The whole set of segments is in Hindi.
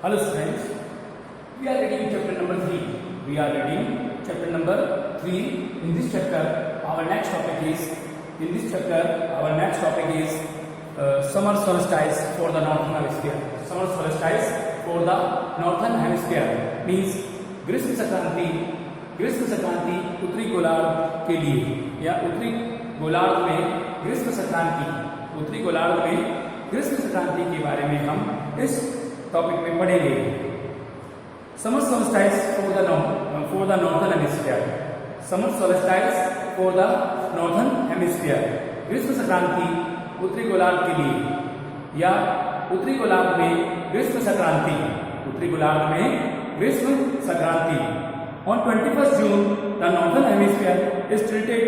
Hello students, we are reading chapter number 3. We are reading chapter number 3. In this chapter, our next topic is summer solstice for the northern hemisphere. Summer solstice for the northern hemisphere means ग्रीष्म संक्रांति उत्तरी गोलार्ध के लिए या उत्तरी गोलार्ध में ग्रीष्म संक्रांति के बारे में हम इस टॉपिक में पढ़ेंगे। Summer solstice for the northern hemisphere. Summer solstice for the northern hemisphere, ग्रीष्म संक्रांति उत्तरी गोलार्ध के लिए या उत्तरी गोलार्ध में ग्रीष्म Sankranti. On 21st June, the northern hemisphere is tilted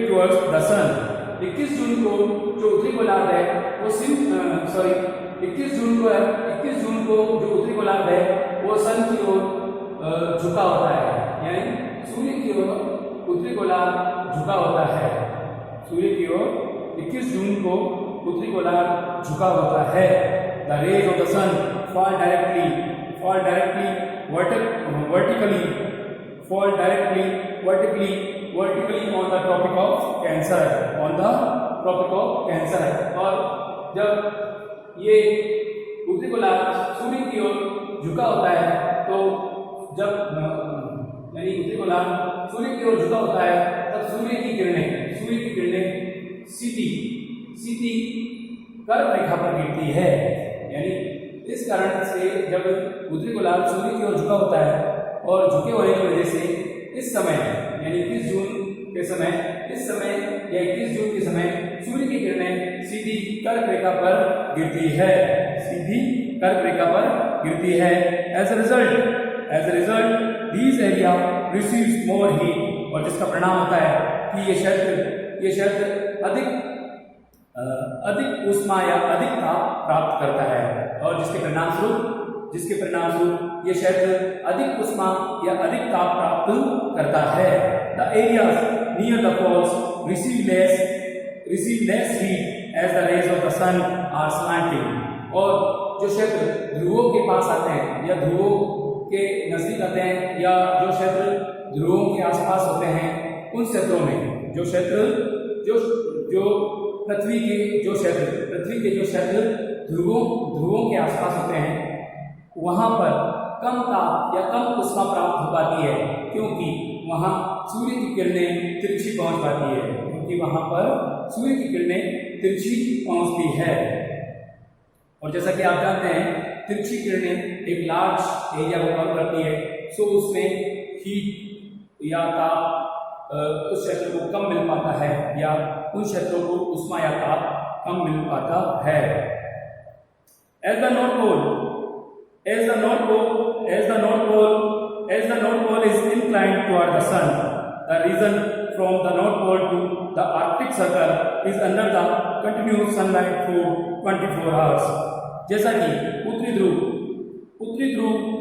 towards the sun. 21 जून को जो उत्तरी गोलार्ध है वो 21 जून को जो उत्तरी गोलार्ध है वो सन की ओर झुका होता है, यानी सूर्य की ओर उत्तरी गोलार्ध झुका होता है। सूर्य की ओर 21 जून को उत्तरी गोलार्ध झुका होता है। The rays of the sun fall directly vertically on the tropic of Cancer, और जब ये उत्तरी गोलार्ध सूर्य की ओर झुका होता है तो तब सूर्य की किरणें सीधी कर्क रेखा पर गिरती है। यानी इस कारण से जब उत्तरी गोलार्ध सूर्य की ओर झुका होता है और झुके होने की वजह से इस समय यानी 21 जून के समय सूर्य की किरणें सीधी कर्क रेखा पर गिरती है। As a result, these area receives more heat, और जिसका परिणाम होता है कि ये क्षेत्र अधिक ऊष्मा या अधिक ताप प्राप्त करता है, और जिसके परिणाम स्वरूप ये क्षेत्र अधिक ऊष्मा या अधिक ताप प्राप्त करता है। The areas near the poles receive less heat as the rays of the sun are slanting, और जो क्षेत्र ध्रुवों के पास आते हैं या ध्रुवों के नजदीक आते हैं या जो क्षेत्र ध्रुवों के आसपास होते हैं उन क्षेत्रों में पृथ्वी के जो क्षेत्र ध्रुवों के आसपास होते हैं वहां पर कम ताप या कम ऊष्मा प्राप्त हो पाती है, क्योंकि वहां सूर्य की किरणें तिरछी पहुंच पाती है, पहुंचती है। और जैसा कि आप जानते हैं तिरछी किरणें एक लार्ज एरिया को कवर करती है, सो उसमें हीट या ताप उस क्षेत्र को कम मिल पाता है या उन क्षेत्रों को ऊष्मा या ताप कम मिल पाता है। As the North Pole is inclined toward the sun, the region from the North Pole to the Arctic Circle is under the continuous sunlight for 24 hours. जैसा कि उत्तरी ध्रुव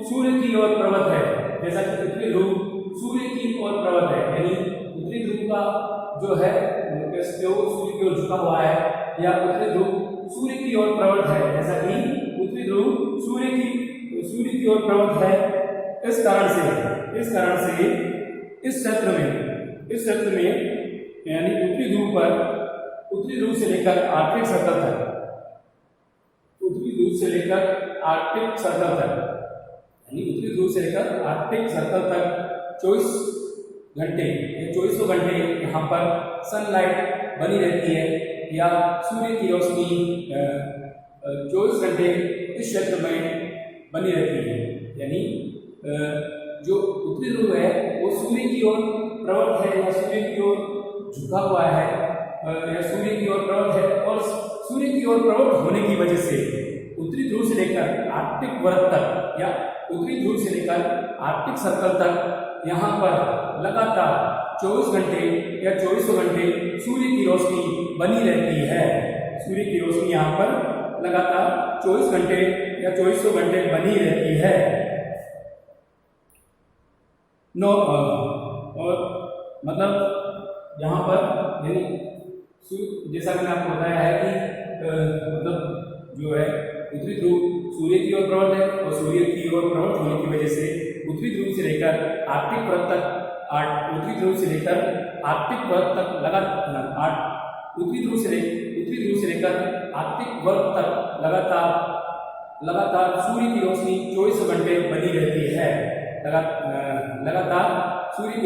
सूर्य की ओर प्रवृत्त है, यानी उत्तरी ध्रुव का जो है सूर्य की ओर झुका हुआ है या उत्तरी ध्रुव सूर्य की ओर प्रवृत्त है, जैसा कि उत्तरी ध्रुव सूर्य की ओर प्रवृत्त है। इस कारण से इस क्षेत्र में यानी उत्तरी ध्रुव से लेकर आर्कटिक सर्कल तक 24 घंटे यहाँ पर सनलाइट बनी रहती है या सूर्य की रोशनी 24 घंटे इस क्षेत्र में बनी रहती है। यानी जो उत्तरी ध्रुव है वो सूर्य की ओर प्रवृत्त है या सूर्य की ओर झुका हुआ है या सूर्य की ओर प्रवृत्त है, और सूर्य की ओर प्रवृत्त होने की वजह से उत्तरी ध्रुव से लेकर आर्कटिक वृत्त तक या उत्तरी ध्रुव से लेकर आर्कटिक सर्कल तक यहाँ पर लगातार 24 घंटे या 2400 घंटे सूर्य की रोशनी बनी रहती है। सूर्य की रोशनी यहाँ पर लगातार 24 घंटे या 2400 घंटे बनी रहती है। और मतलब यहाँ पर जैसा मैंने आपको बताया है कि मतलब जो है उत्तरी ध्रुव सूर्य की ओर प्रवृत्त है और सूर्य की ओर प्रवृत्त होने की वजह से उत्तरी ध्रुव से लेकर आर्कटिक पर्वत तक उत्तरी ध्रुव से लेकर आर्कटिक पर्वत तक उत्तरी ध्रुव से लेकर आर्कटिक पर्वत तक लगातार सूर्य की रोशनी 24 घंटे बनी रहती है। लगातार सूर्य की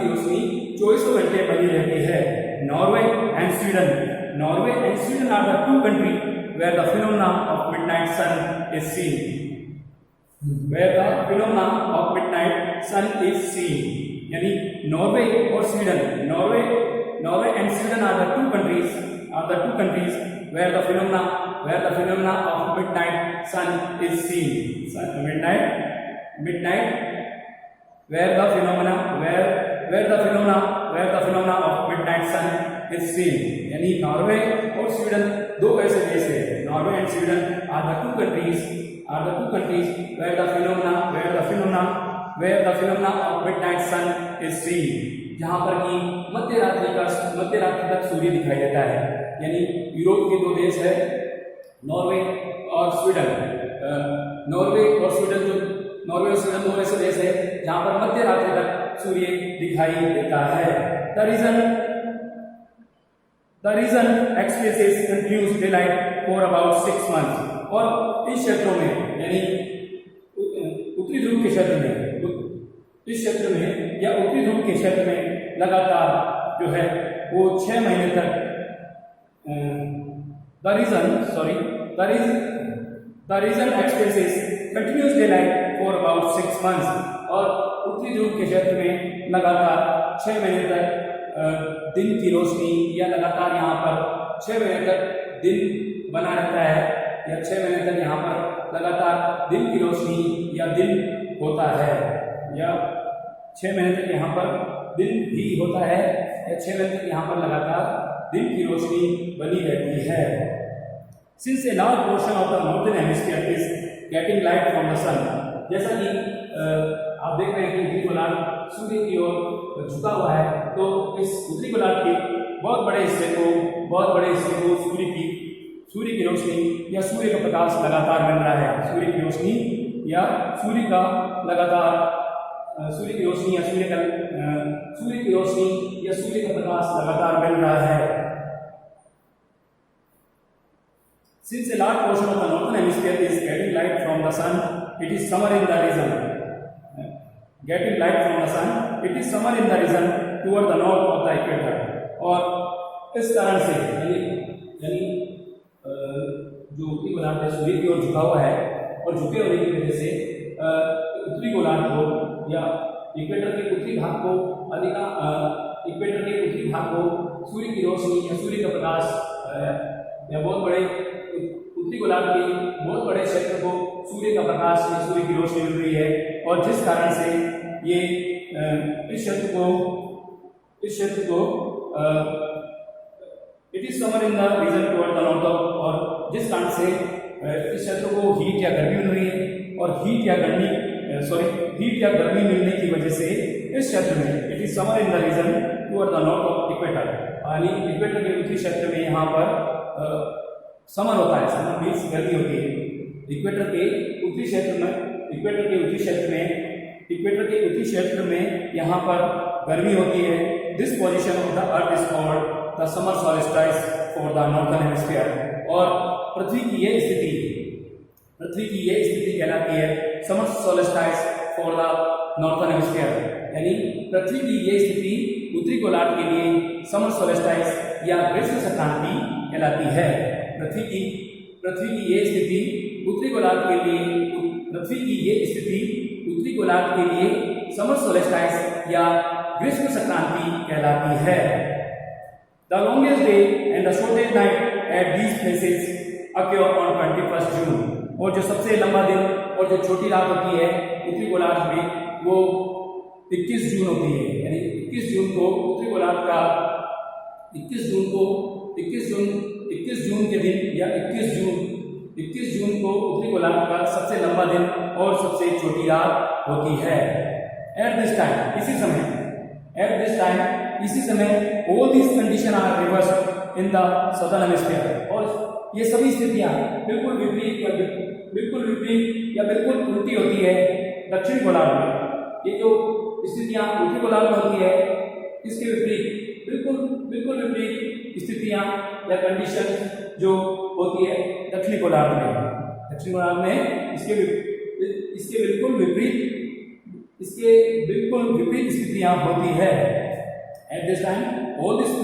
रोशनी 24 घंटे बनी रहती है। Norway and Sweden are the two country where the phenomena of midnight sun is seen. यानी Norway and Sweden are the two countries where the phenomena of midnight sun is seen. Where the phenomena of midnight sun is seen. यानी नॉर्वे और स्वीडन दो ऐसे देश हैं। Norway and Sweden are the two countries where the phenomena of midnight sun is seen. जहाँ पर कि मध्य रात्रि तक सूर्य दिखाई देता है। यानी यूरोप के दो देश है नॉर्वे और स्वीडन दो ऐसे देश है जहाँ पर मध्य रात्रि तक सूर्य दिखाई देता है। The region experiences continuous daylight for about 6 months। और इस क्षेत्रों में यानी उत्तरी ध्रुव के क्षेत्र में लगातार जो है वो 6 महीने तक the region experiences continuous daylight for about 6 months। और उत्तरी ध्रुव के क्षेत्र में लगातार 6 महीने तक दिन की रोशनी या लगातार यहाँ पर 6 महीने तक दिन बना रहता है या 6 महीने तक यहाँ पर लगातार दिन की रोशनी या दिन होता है या 6 महीने तक यहाँ पर दिन भी होता है या 6 महीने तक यहाँ पर लगातार दिन की रोशनी बनी रहती है। Since a large portion of the northern hemisphere is getting light from the sun, जैसा कि आप देख रहे हैं कि उत्तरी गोलार्ध सूर्य की ओर झुका हुआ है, तो इस उत्तरी गोलार्ध के बहुत बड़े हिस्से को सूर्य की रोशनी या सूर्य का प्रकाश लगातार मिल रहा है। सूर्य की रोशनी या सूर्य की रोशनी या सूर्य का प्रकाश लगातार मिल रहा है। Since a large portion of the northern hemisphere is getting light from the sun, it is summer in the region. Toward the north of the equator। और इस कारण से यानी जो उत्तरी गोलार्ध सूर्य की ओर झुका हुआ है और झुके होने की वजह से उत्तरी गोलार्ध को या इक्वेटर के उत्तरी भाग को सूर्य की रोशनी या सूर्य का प्रकाश या बहुत बड़े उत्तरी गोलार्ध के बहुत बड़े क्षेत्र को सूर्य का प्रकाश या सूर्य की रोशनी मिल रही है। और जिस कारण से ये इस क्षेत्र को it is summer in the region toward the north. और जिस कारण से इस क्षेत्र को हीट या गर्मी मिल रही है और हीट या गर्मी मिलने की वजह से इस क्षेत्र में it is summer in the region toward the north of equator. यानी इक्वेटर के उत्तरी क्षेत्र में यहाँ पर समर होता है। समर मीन्स गर्मी होती है। इक्वेटर के उत्तरी क्षेत्र में यहाँ पर गर्मी होती है। This position of the earth is called the summer solstice for the northern hemisphere. और पृथ्वी की ये स्थिति कहलाती है summer solstice for the northern hemisphere. यानी पृथ्वी की ये स्थिति उत्तरी गोलार्ध के लिए समर सॉल्स्टिस या ग्रीष्म संक्रांति कहलाती है। पृथ्वी की ये स्थिति उत्तरी गोलार्ध के लिए समर सॉल्स्टिस या ग्रीष्म संक्रांति कहलाती है। The longest day and the shortest night at these places acquire on 21 जून। और जो सबसे लंबा दिन और जो छोटी रात होती है उत्तरी गोलार्ध में वो 21 जून होती है। यानी 21 जून को उत्तरी गोलार्ध का 21 जून के दिन या 21 जून को उत्तरी गोलार्ध का सबसे लंबा दिन और सबसे छोटी रात होती है। एट दिस टाइम इसी समय all these condition are reverse in the southern hemisphere. ये सभी स्थितियां बिल्कुल विपरीत या बिल्कुल उल्टी होती है दक्षिणी गोलार्ध में। ये जो स्थितियां उत्तरी गोलार्ध में होती है, इसके विपरीत बिल्कुल विपरीत स्थितियां या कंडीशन जो होती है दक्षिणी गोलार्ध में। दक्षिणी गोलार्ध में इसके बिल्कुल विपरीत स्थितियां होती है। At this time, all these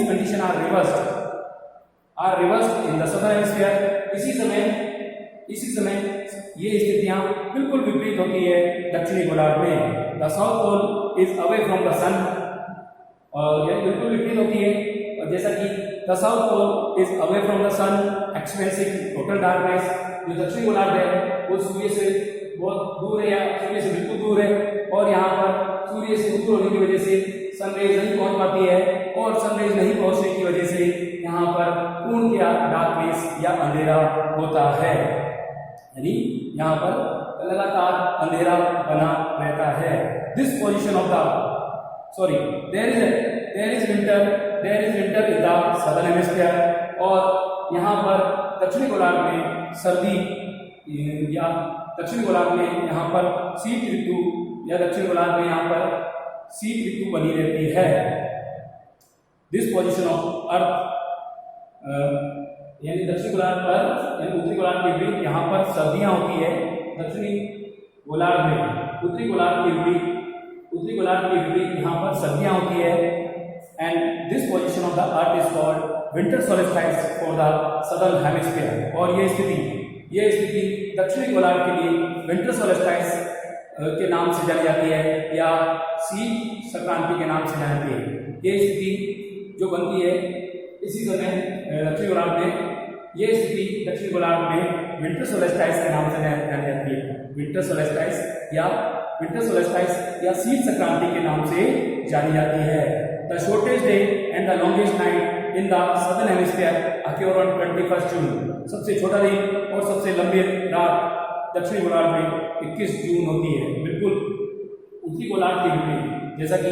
conditions are reversed in the southern hemisphere। इसी समय ये स्थितियां बिल्कुल विपरीत होती है दक्षिणी गोलार्ध में। The south pole is away from the sun, और यह बिल्कुल विपरीत होती है। और जैसा कि the south pole is away from the sun, experiencing total darkness। जो दक्षिणी गोलार्ध है वो सूर्य से बहुत दूर है या सूर्य से बिल्कुल दूर है, और यहाँ पर सूर्य से दूर होने की वजह से सनरेज नहीं पहुंच पाती है, और सनरेज नहीं पहुंचने की वजह से यहाँ पर पूर्णतया डार्कनेस या अंधेरा होता है। यानी यहाँ पर लगातार अंधेरा बना रहता है। This position of their is winter in the southern hemisphere. और यहाँ पर दक्षिणी गोलार्ध में सर्दी या दक्षिण गोलार्ध में यहाँ पर शीत ऋतु या दक्षिण गोलार्ध में यहाँ पर शीत ऋतु बनी रहती है। दिस पोजीशन ऑफ अर्थ, यानी दक्षिण गोलार्ध पर यानी उत्तरी गोलार्ध के विपरीत यहाँ पर सर्दियाँ होती है दक्षिणी गोलार्ध में। उत्तरी गोलार्ध के विपरीत यहाँ पर सर्दियाँ होती है। And this position of the earth is called winter solstice for the southern hemisphere. और ये स्थिति दक्षिणी गोलार्ध के लिए विंटर सोल्स्टिस के नाम से जानी जाती है, या शीत संक्रांति के नाम से जानी जाती है। ये स्थिति जो बनती है इसी समय दक्षिणी गोलार्ध में, ये स्थिति दक्षिणी गोलार्ध में विंटर सोल्स्टिस के नाम से जानी जाती है। विंटर सोल्स्टिस या शीत संक्रांति के नाम से जानी जाती है। The shortest day and the longest night in the southern hemisphere acquire on 21 जून। सबसे छोटा दिन और सबसे लंबी रात दक्षिणी गोलार्ध में 21 जून होती है, बिल्कुल उत्तरी गोलार्ध के विपरीत। जैसा कि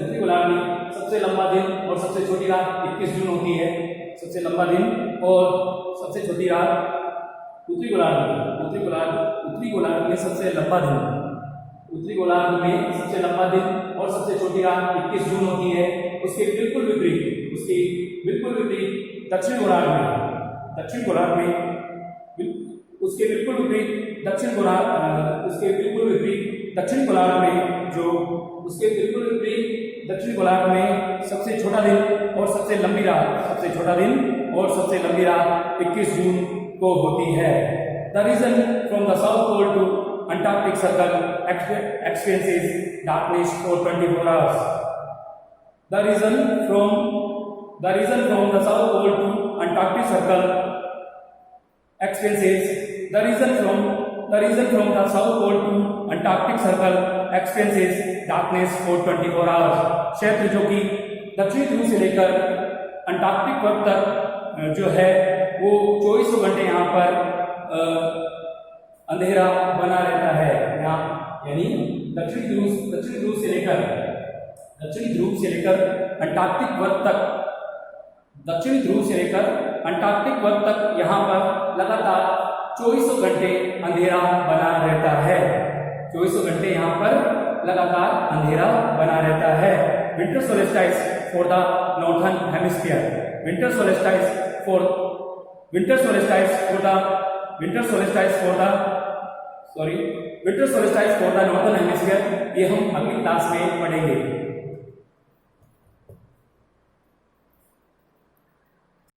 उत्तरी गोलार्ध में सबसे लंबा दिन और सबसे छोटी रात 21 जून होती है। सबसे लंबा दिन और सबसे छोटी रात उत्तरी गोलार्ध में सबसे लंबा दिन, उत्तरी गोलार्ध में सबसे लंबा दिन और सबसे छोटी रात 21 जून होती है। उसके बिल्कुल विपरीत दक्षिण गोलार्ध में दक्षिण गोलार्ध में सबसे छोटा दिन और सबसे लंबी रात 21 जून को होती है। The region from the South Pole to Antarctic Circle experiences darkness for 24 hours. The reason from the south pole to Antarctic circle experiences darkness for 24 hours. क्षेत्र जो कि दक्षिणी ध्रुव से लेकर अंटार्कटिक वर्ग तक जो है वो 24 घंटे यहाँ पर अंधेरा बना रहता है। यानी दक्षिणी ध्रुव से लेकर अंटार्कटिक वर्ग तक यहाँ पर लगातार 24 घंटे अंधेरा बना रहता है। 24 घंटे यहाँ पर लगातार अंधेरा बना रहता है। Winter solstice for the northern hemisphere. Winter solstice for the northern hemisphere, ये हम अगली क्लास में पढ़ेंगे।